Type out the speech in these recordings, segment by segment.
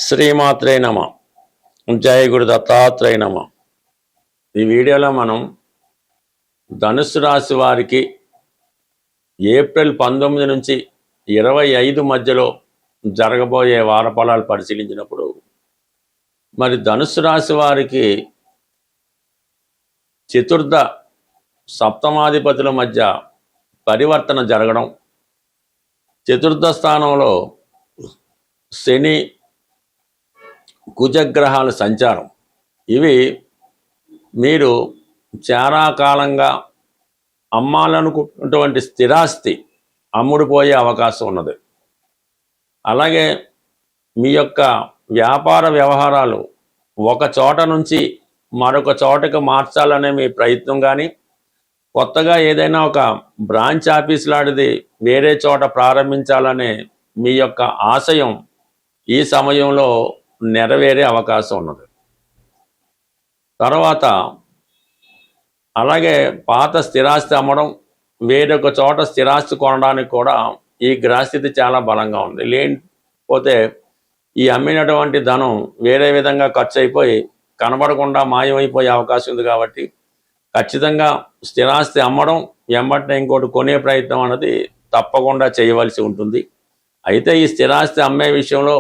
శ్రీమాత్రే నమ. జయ గురు దత్తాత్రేయ నమ. ఈ వీడియోలో మనం ధనుస్సు రాశి వారికి ఏప్రిల్ 19 నుంచి 25 మధ్యలో జరగబోయే వారఫలాలు పరిశీలించినప్పుడు మరి ధనుస్సు రాశి వారికి చతుర్థ సప్తమాధిపతుల మధ్య పరివర్తన జరగడం, చతుర్థ స్థానంలో శని కుజగ్రహాల సంచారం, ఇవి మీరు చాలా కాలంగా అమ్మాలనుకున్నటువంటి స్థిరాస్తి అమ్ముడుపోయే అవకాశం ఉన్నది. అలాగే మీ యొక్క వ్యాపార వ్యవహారాలు ఒక చోట నుంచి మరొక చోటకు మార్చాలనే మీ ప్రయత్నం కానీ, కొత్తగా ఏదైనా ఒక బ్రాంచ్ ఆఫీస్ లాంటిది వేరే చోట ప్రారంభించాలనే మీ యొక్క ఆశయం ఈ సమయంలో నెరవేరే అవకాశం ఉన్నది. తర్వాత అలాగే పాత స్థిరాస్తి అమ్మడం, వేరొక చోట స్థిరాస్తి కొనడానికి కూడా ఈ గ్రహస్థితి చాలా బలంగా ఉంది. లేకపోతే ఈ అమ్మినటువంటి ధనం వేరే విధంగా ఖర్చు అయిపోయి కనబడకుండా మాయమైపోయే అవకాశం ఉంది. కాబట్టి ఖచ్చితంగా స్థిరాస్తి అమ్మడం, వెంబటనే ఇంకోటి కొనే ప్రయత్నం అన్నది తప్పకుండా చేయవలసి ఉంటుంది. అయితే ఈ స్థిరాస్తి అమ్మే విషయంలో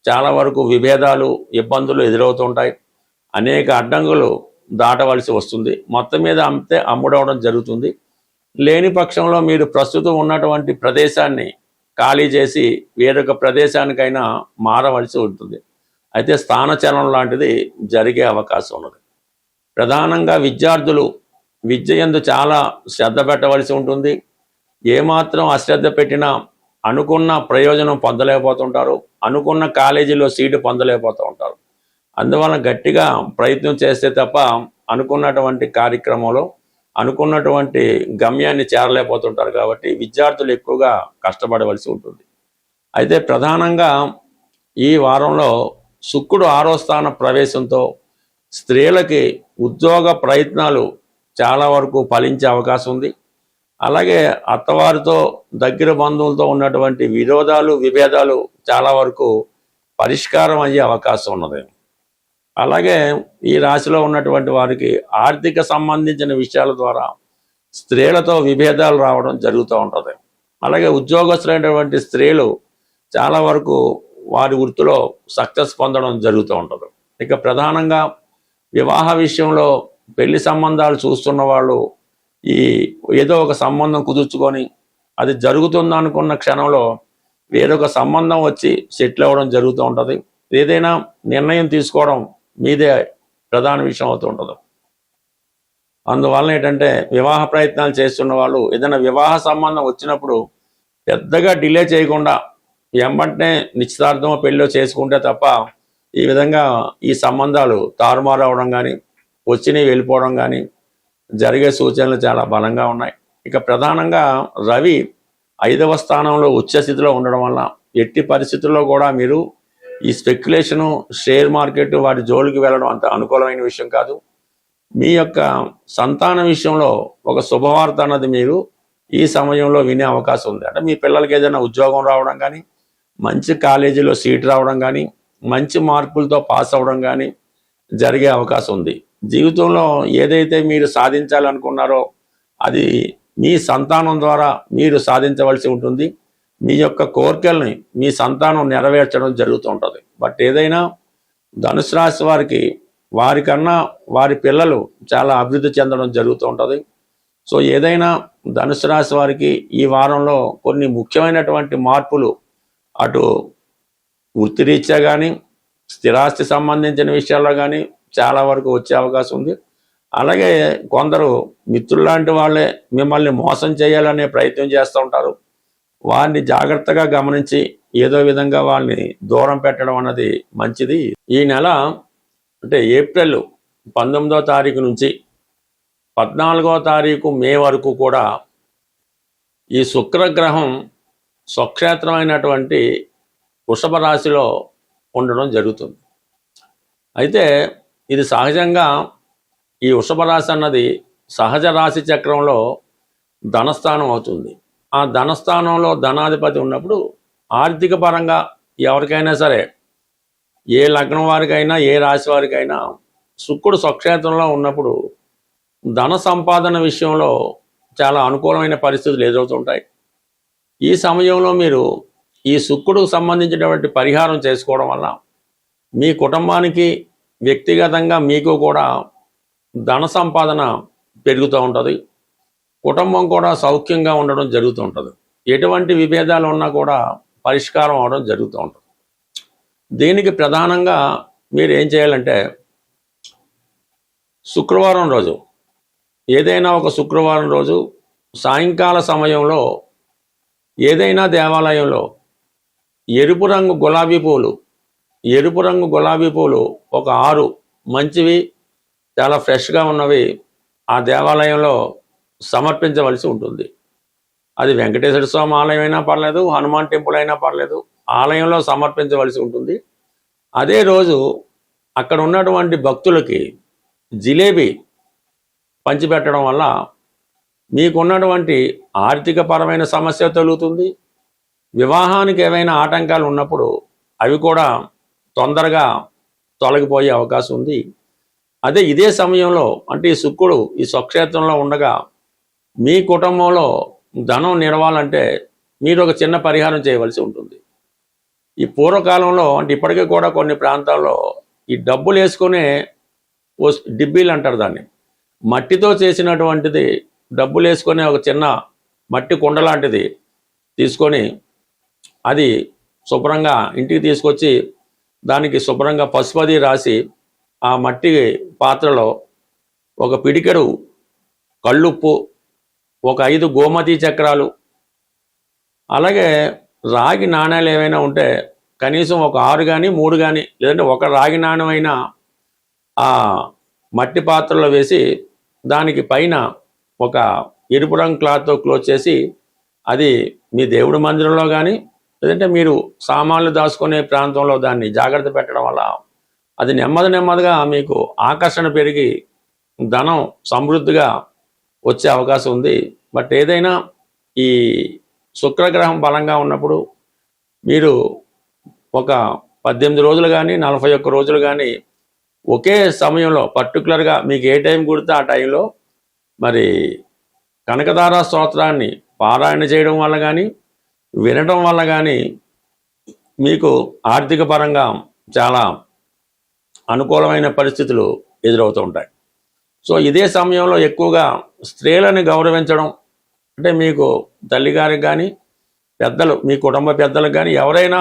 చాలా వరకు విభేదాలు, ఇబ్బందులు ఎదురవుతుంటాయి. అనేక అడ్డంకులు దాటవలసి వస్తుంది. మొత్తం మీద అమ్మితే అమ్ముడవడం జరుగుతుంది. లేని పక్షంలో మీరు ప్రస్తుతం ఉన్నటువంటి ప్రదేశాన్ని ఖాళీ చేసి వేరొక ప్రదేశానికైనా మారవలసి ఉంటుంది. అయితే స్థానచలనం లాంటిది జరిగే అవకాశం ఉన్నది. ప్రధానంగా విద్యార్థులు విద్య యందు చాలా శ్రద్ధ పెట్టవలసి ఉంటుంది. ఏమాత్రం అశ్రద్ధ పెట్టినా అనుకున్న ప్రయోజనం పొందలేకపోతుంటారు, అనుకున్న కాలేజీలో సీటు పొందలేకపోతూ ఉంటారు. అందువలన గట్టిగా ప్రయత్నం చేస్తే తప్ప అనుకున్నటువంటి కార్యక్రమంలో అనుకున్నటువంటి గమ్యాన్ని చేరలేకపోతుంటారు. కాబట్టి విద్యార్థులు ఎక్కువగా కష్టపడవలసి ఉంటుంది. అయితే ప్రధానంగా ఈ వారంలో శుక్రుడు 6వ స్థాన ప్రవేశంతో స్త్రీలకి ఉద్యోగ ప్రయత్నాలు చాలా వరకు ఫలించే అవకాశం ఉంది. అలాగే అత్తవారితో, దగ్గర బంధువులతో ఉన్నటువంటి విరోధాలు, విభేదాలు చాలా వరకు పరిష్కారం అయ్యే అవకాశం ఉన్నది. అలాగే ఈ రాశిలో ఉన్నటువంటి వారికి ఆర్థిక సంబంధించిన విషయాల ద్వారా స్త్రీలతో విభేదాలు రావడం జరుగుతూ ఉంటుంది. అలాగే ఉద్యోగస్తులైనటువంటి స్త్రీలు చాలా వరకు వారి వృత్తిలో సక్సెస్ పొందడం జరుగుతూ ఉంటుంది. ఇక ప్రధానంగా వివాహ విషయంలో పెళ్లి సంబంధాలు చూస్తున్న వాళ్ళు ఈ ఏదో ఒక సంబంధం కుదుర్చుకొని అది జరుగుతుందనుకున్న క్షణంలో వేరొక సంబంధం వచ్చి సెటిల్ అవ్వడం జరుగుతూ ఉంటుంది. ఏదైనా నిర్ణయం తీసుకోవడం మీదే ప్రధాన విషయం అవుతూ ఉంటుంది. అందువలన ఏంటంటే వివాహ ప్రయత్నాలు చేస్తున్న వాళ్ళు ఏదైనా వివాహ సంబంధం వచ్చినప్పుడు పెద్దగా డిలే చేయకుండా వెంబటనే నిశ్చితార్థమో పెళ్ళో చేసుకుంటే తప్ప ఈ విధంగా ఈ సంబంధాలు తారుమారు అవడం కానీ, వచ్చినవి వెళ్ళిపోవడం కానీ జరిగే సూచనలు చాలా బలంగా ఉన్నాయి. ఇక ప్రధానంగా రవి 5వ స్థానంలో ఉచ్చస్థితిలో ఉండడం వల్ల ఎట్టి పరిస్థితుల్లో కూడా మీరు ఈ స్పెక్యులేషను, షేర్ మార్కెట్ వాటి జోలికి వెళ్ళడం అంత అనుకూలమైన విషయం కాదు. మీ యొక్క సంతాన విషయంలో ఒక శుభవార్త అన్నది మీరు ఈ సమయంలో వినే అవకాశం ఉంది. అంటే మీ పిల్లలకి ఏదైనా ఉద్యోగం రావడం కానీ, మంచి కాలేజీలో సీట్ రావడం కానీ, మంచి మార్కులతో పాస్ అవ్వడం కానీ జరిగే అవకాశం ఉంది. జీవితంలో ఏదైతే మీరు సాధించాలనుకున్నారో అది మీ సంతానం ద్వారా మీరు సాధించవలసి ఉంటుంది. మీ యొక్క కోరికల్ని మీ సంతానం నెరవేర్చడం జరుగుతూ ఉంటుంది. బట్ ఏదైనా ధనుసు రాశి వారికి వారికన్నా వారి పిల్లలు చాలా అభివృద్ధి చెందడం జరుగుతూ ఉంటుంది. సో ఏదైనా ధనుసు రాశి వారికి ఈ వారంలో కొన్ని ముఖ్యమైనటువంటి మార్పులు అటు వృత్తిరీత్యా కానీ, స్థిరాస్తి సంబంధించిన విషయాల్లో కానీ చాలా వరకు వచ్చే అవకాశం ఉంది. అలాగే కొందరు మిత్రుల్లాంటి వాళ్ళే మిమ్మల్ని మోసం చేయాలనే ప్రయత్నం చేస్తూ ఉంటారు. వారిని జాగ్రత్తగా గమనించి ఏదో విధంగా వాళ్ళని దూరం పెట్టడం అన్నది మంచిది. ఈ నెల అంటే ఏప్రిల్ 19వ తారీఖు నుంచి 14వ తారీఖు మే వరకు కూడా ఈ శుక్రగ్రహం స్వక్షేత్రమైనటువంటి వృషభ రాశిలో ఉండడం జరుగుతుంది. అయితే ఇది సహజంగా ఈ వృషభ రాశి అన్నది సహజ రాశి చక్రంలో ధనస్థానం అవుతుంది. ఆ ధనస్థానంలో ధనాధిపతి ఉన్నప్పుడు ఆర్థిక పరంగా ఎవరికైనా సరే ఏ లగ్నం వారికైనా ఏ రాశి వారికైనా శుక్రుడు స్వక్షేత్రంలో ఉన్నప్పుడు ధన సంపాదన విషయంలో చాలా అనుకూలమైన పరిస్థితులు ఎదురవుతుంటాయి. ఈ సమయంలో మీరు ఈ శుక్రుడికి సంబంధించినటువంటి పరిహారం చేసుకోవడం వల్ల మీ కుటుంబానికి వ్యక్తిగతంగా మీకు కూడా ధన సంపాదన పెరుగుతూ ఉంటుంది. కుటుంబం కూడా సౌఖ్యంగా ఉండడం జరుగుతూ ఉంటుంది. ఎటువంటి విభేదాలు ఉన్నా కూడా పరిష్కారం అవడం జరుగుతూ ఉంటుంది. దీనికి ప్రధానంగా మీరు ఏం చేయాలంటే, శుక్రవారం రోజు ఏదైనా ఒక శుక్రవారం రోజు సాయంకాల సమయంలో ఏదైనా దేవాలయంలో ఎరుపు రంగు గులాబీ పూలు ఒక 6 మంచివి చాలా ఫ్రెష్గా ఉన్నవి ఆ దేవాలయంలో సమర్పించవలసి ఉంటుంది. అది వెంకటేశ్వర స్వామి ఆలయం అయినా పర్లేదు, హనుమాన్ టెంపుల్ అయినా పర్లేదు, ఆలయంలో సమర్పించవలసి ఉంటుంది. అదే రోజు అక్కడ ఉన్నటువంటి భక్తులకి జిలేబీ పంచిపెట్టడం వల్ల మీకున్నటువంటి ఆర్థికపరమైన సమస్య తొలుగుతుంది. వివాహానికి ఏవైనా ఆటంకాలు ఉన్నప్పుడు అవి కూడా తొందరగా తొలగిపోయే అవకాశం ఉంది. అదే ఇదే సమయంలో అంటే ఈ శుక్రుడు ఈ స్వక్షేత్రంలో ఉండగా మీ కుటుంబంలో ధనం నిలవాలంటే మీరు ఒక చిన్న పరిహారం చేయవలసి ఉంటుంది. ఈ పూర్వకాలంలో అంటే ఇప్పటికీ కూడా కొన్ని ప్రాంతాల్లో ఈ డబ్బులు వేసుకునే డిబ్బీలు అంటారు దాన్ని, మట్టితో చేసినటువంటిది డబ్బులు వేసుకునే ఒక చిన్న మట్టి కుండ లాంటిది తీసుకొని అది శుభ్రంగా ఇంటికి తీసుకొచ్చి దానికి శుభ్రంగా పసుపది రాసి ఆ మట్టి పాత్రలో ఒక పిడికెడు కళ్ళుప్పు, ఒక 5 గోమతి చక్రాలు, అలాగే రాగి నాణ్యాలు ఏవైనా ఉంటే కనీసం ఒక 6 కానీ 3 కానీ లేదంటే ఒక రాగి నాణ్యమైనా ఆ మట్టి పాత్రలో వేసి దానికి పైన ఒక ఎరుపు రంగు క్లాత్తో క్లోజ్ చేసి అది మీ దేవుడి మందిరంలో కానీ లేదంటే మీరు సామాన్లు దాచుకునే ప్రాంతంలో దాన్ని జాగ్రత్త పెట్టడం వల్ల అది నెమ్మదిగా మీకు ఆకర్షణ పెరిగి ధనం సమృద్ధిగా వచ్చే అవకాశం ఉంది. బట్ ఏదైనా ఈ శుక్రగ్రహం బలంగా ఉన్నప్పుడు మీరు ఒక 18 రోజులు కానీ 41 రోజులు కానీ ఒకే సమయంలో పర్టికులర్గా మీకు ఏ టైం కుడితే ఆ టైంలో మరి కనకదార స్తోత్రాన్ని పారాయణ చేయడం వల్ల కానీ వినడం వల్ల కానీ మీకు ఆర్థిక పరంగా చాలా అనుకూలమైన పరిస్థితులు ఎదురవుతూ ఉంటాయి. సో ఇదే సమయంలో ఎక్కువగా స్త్రీలను గౌరవించడం అంటే మీకు తల్లిగారికి కానీ పెద్దలు మీ కుటుంబ పెద్దలకు కానీ ఎవరైనా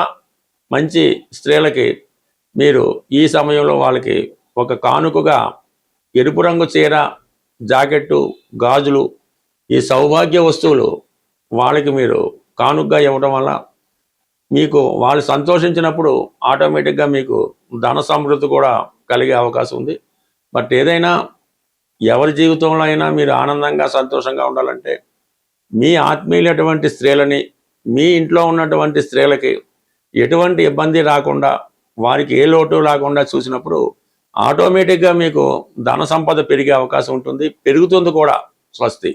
మంచి స్త్రీలకి మీరు ఈ సమయంలో వాళ్ళకి ఒక కానుకగా ఎరుపు రంగు చీర, జాకెట్టు, గాజులు, ఈ సౌభాగ్య వస్తువులు వాళ్ళకి మీరు కానుకగా ఇవ్వడం వల్ల మీకు వాళ్ళు సంతోషించినప్పుడు ఆటోమేటిక్గా మీకు ధన సమృద్ధి కూడా కలిగే అవకాశం ఉంది. బట్ ఏదైనా ఎవరి జీవితంలో అయినా మీరు ఆనందంగా సంతోషంగా ఉండాలంటే మీ ఆత్మీయులటువంటి స్త్రీలని మీ ఇంట్లో ఉన్నటువంటి స్త్రీలకి ఎటువంటి ఇబ్బంది రాకుండా వారికి ఏ లోటు రాకుండా చూసినప్పుడు ఆటోమేటిక్గా మీకు ధన సంపద పెరిగే అవకాశం ఉంటుంది, పెరుగుతుంది కూడా. స్వస్తి.